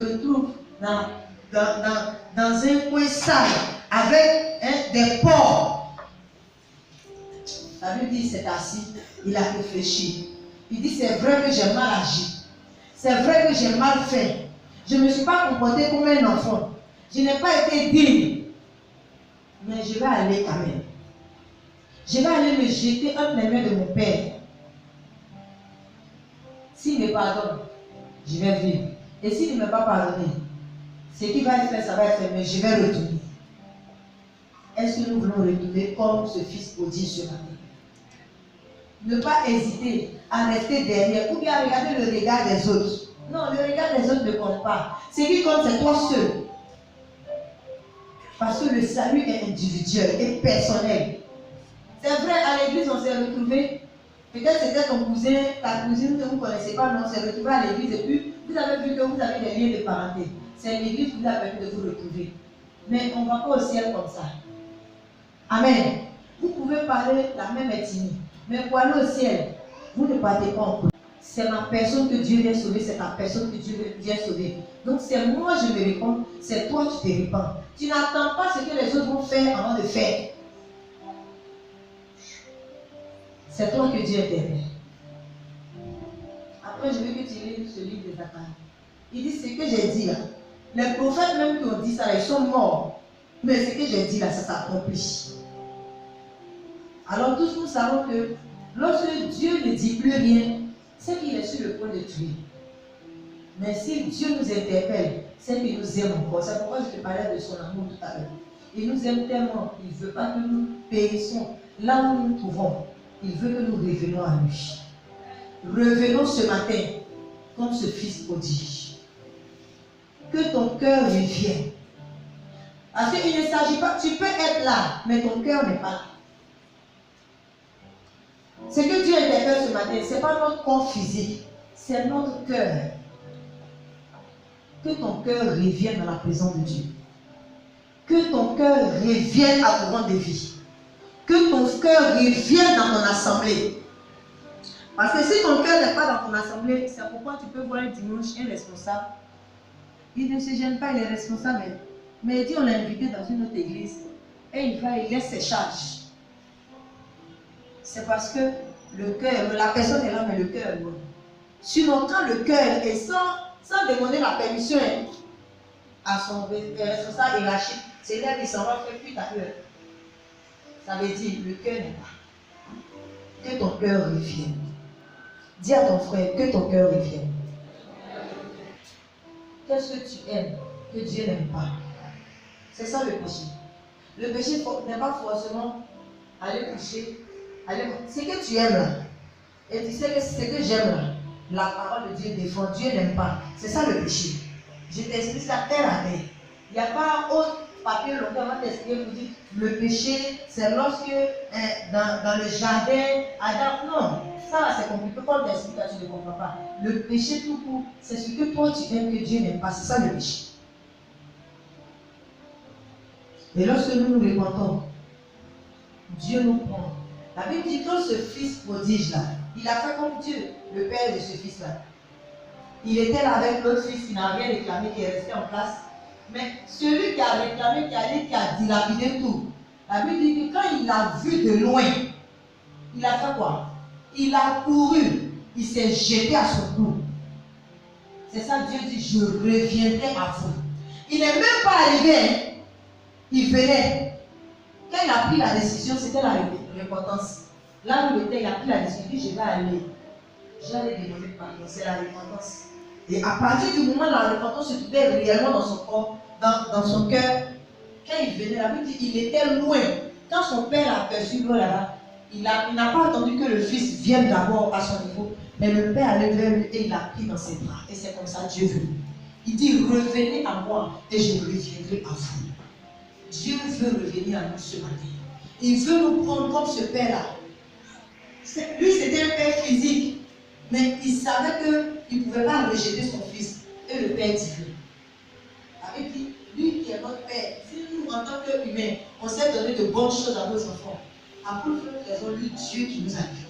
se trouve dans un coin sale avec des porcs. La Bible dit, c'est assis, il a réfléchi. Il dit, c'est vrai que j'ai mal agi. C'est vrai que j'ai mal fait. Je ne me suis pas comporté comme un enfant. Je n'ai pas été digne. Mais je vais aller quand même. Je vais aller me jeter entre les mains de mon père. S'il me pardonne, je vais vivre. Et s'il ne m'a pas pardonné, ce qu'il va faire, ça va être fait, mais je vais retourner. Est-ce que nous voulons retourner comme ce fils prodigue ce matin? Ne pas hésiter à rester derrière ou bien à regarder le regard des autres. Non, le regard des autres ne compte pas. Ce qui compte, c'est toi seul. Parce que le salut est individuel et personnel. C'est vrai, à l'église, on s'est retrouvés. Peut-être c'était ton cousin, ta cousine que vous ne connaissez pas, mais on s'est retrouvés à l'église et puis vous avez vu que vous avez des liens de parenté. C'est l'église qui vous a permis de vous retrouver. Mais on ne va pas au ciel comme ça. Amen. Vous pouvez parler la même ethnie, mais pour aller au ciel, vous ne partez pas en couple. C'est ma personne que Dieu vient sauver, c'est ta personne que Dieu vient sauver. Donc c'est moi je me réponds, c'est toi qui te répands. Tu n'attends pas ce que les autres vont faire avant de faire. C'est toi que Dieu intervient. Après, je veux que tu lises ce livre de Zacharie. Il dit ce que j'ai dit là. Les prophètes même qui ont dit ça, ils sont morts. Mais ce que j'ai dit là, ça s'accomplit. Alors tous nous savons que lorsque Dieu ne dit plus rien, c'est qu'il est sur le point de tuer. Mais si Dieu nous interpelle, c'est qu'il nous aime encore. C'est pourquoi je te parlais de son amour tout à l'heure. Il nous aime tellement, il ne veut pas que nous périssions là où nous nous trouvons. Il veut que nous revenions à lui. Revenons ce matin comme ce fils prodige. Que ton cœur revienne. Parce qu'il ne s'agit pas, tu peux être là, mais ton cœur n'est pas là. Ce que Dieu interpelle ce matin, ce n'est pas notre corps physique, c'est notre cœur. Que ton cœur revienne dans la présence de Dieu. Que ton cœur revienne à courant de vie. Que ton cœur revienne dans ton assemblée. Parce que si ton cœur n'est pas dans ton assemblée, c'est pourquoi tu peux voir un dimanche un responsable. Il ne se gêne pas, il est responsable. Mais il dit on l'a invité dans une autre église. Et il va, il laisse ses charges. C'est parce que le cœur, la personne est là, mais le cœur est loin. Sinon, quand le cœur est sans demander la permission à son responsable hiérarchique, c'est là qu'il s'en va faire plus d'ailleurs. Ça veut dire le cœur n'est pas. Que ton cœur revienne. Dis à ton frère que ton cœur revienne. Qu'est-ce que tu aimes que Dieu n'aime pas? C'est ça le péché. Le péché n'est pas forcément aller coucher. Ce que tu aimes là, et tu sais que ce que j'aime là, la parole de Dieu défend, Dieu n'aime pas. C'est ça le péché. Je t'explique ça terre à terre. Il n'y a pas autre papier longtemps à t'expliquer pour dire le péché, c'est lorsque dans le jardin, Adam, non, ça là c'est compliqué. Quand tu expliques, tu ne comprends pas. Le péché tout court, c'est ce que toi tu aimes que Dieu n'aime pas. C'est ça le péché. Et lorsque nous nous répandons, Dieu nous prend. La Bible dit que ce fils prodige là, il a fait comme Dieu, le père de ce fils là. Il était là avec l'autre fils qui n'a rien réclamé, qui est resté en place. Mais celui qui a réclamé, qui a dilapidé tout, la Bible dit que quand il l'a vu de loin, il a fait quoi? Il a couru, il s'est jeté à son cou. C'est ça Dieu dit, je reviendrai à vous. Il n'est même pas arrivé, hein. Il venait. Quand il a pris la décision, c'était la repentance. Là où il était, il a pris la décision, il dit, je vais aller. J'allais demander pardon, c'est la repentance. Et à partir du moment où la repentance se trouvait réellement dans son corps, dans son cœur, quand il venait, la Bible dit, il était loin. Quand son père a aperçu l'eau là-bas, il n'a pas attendu que le fils vienne d'abord à son niveau, mais le père allait vers lui et il l'a pris dans ses bras. Et c'est comme ça Dieu veut. Il dit, revenez à moi et je reviendrai à vous. Dieu veut revenir à nous ce matin. Il veut nous prendre comme ce père-là. Lui, c'était un père physique, mais il savait qu'il ne pouvait pas rejeter son fils. Et le père divin. Avec lui qui est notre père, si nous, en tant qu'humains, on s'est donné de bonnes choses à nos enfants, à plus de raison, lui, Dieu qui nous a fait.